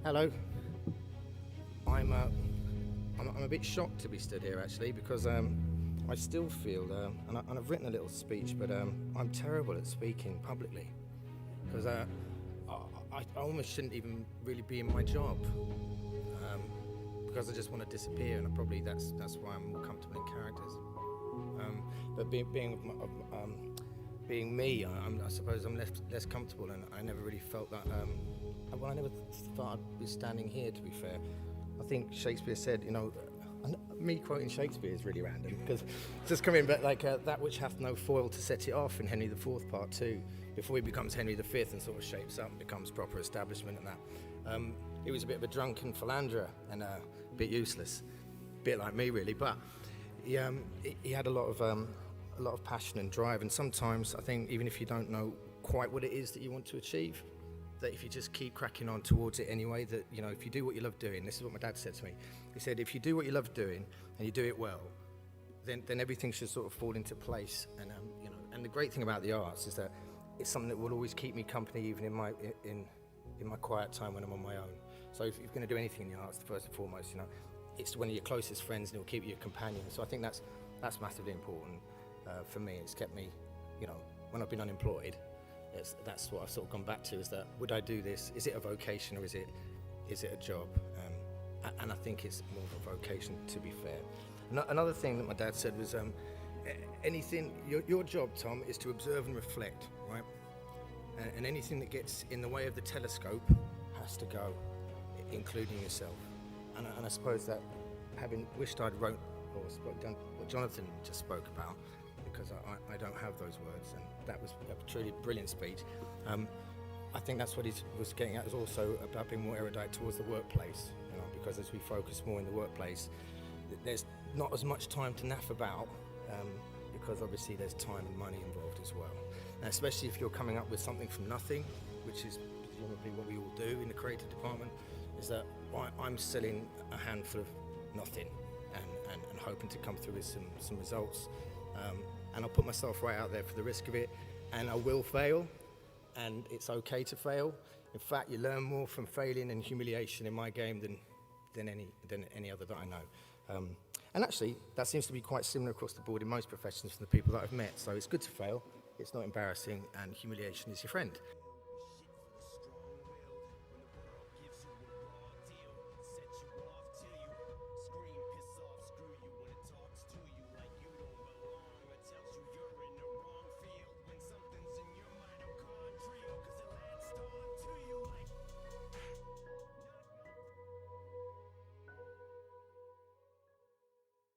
Hello. I'm a bit shocked to be stood here actually because I still feel, and I've written a little speech, but I'm terrible at speaking publicly because I almost shouldn't even really be in my job because I just want to disappear, and probably that's why I'm more comfortable in characters. But being me, I suppose I'm less comfortable, and I never really felt that. Well, I never thought I'd be standing here, to be fair. I think Shakespeare said, me quoting Shakespeare is really random, because just coming back like that which hath no foil to set it off in Henry IV, Part 2, before he becomes Henry V and sort of shapes up and becomes proper establishment and that. He was a bit of a drunken philanderer and a bit useless, a bit like me really, but he had a lot of passion and drive, and sometimes I think even if you don't know quite what it is that you want to achieve, that if you just keep cracking on towards it anyway, that if you do what you love doing, this is what my dad said to me. He said, if you do what you love doing and you do it well, then everything should sort of fall into place. And and the great thing about the arts is that it's something that will always keep me company, even in my quiet time when I'm on my own. So if you're going to do anything in the arts, first and foremost, it's one of your closest friends and it'll keep you a companion. So I think that's massively important for me. It's kept me, when I've been unemployed. That's what I've sort of gone back to, is that would I do this? Is it a vocation or is it a job? And I think it's more of a vocation, to be fair. Another thing that my dad said was your job, Tom, is to observe and reflect, right? And anything that gets in the way of the telescope has to go, including yourself. And I suppose that having wished I'd wrote or done what Jonathan just spoke about, because I don't have those words, and that was a truly brilliant speech. I think that's what he was getting at, is also about being more erudite towards the workplace, because as we focus more in the workplace, there's not as much time to naff about, because obviously there's time and money involved as well. And especially if you're coming up with something from nothing, which is presumably what we all do in the creative department, is that I'm selling a handful of nothing and hoping to come through with some results. And I'll put myself right out there for the risk of it, and I will fail, and it's okay to fail. In fact, you learn more from failing and humiliation in my game than any other that I know. And actually, that seems to be quite similar across the board in most professions from the people that I've met. So it's good to fail, it's not embarrassing, and humiliation is your friend.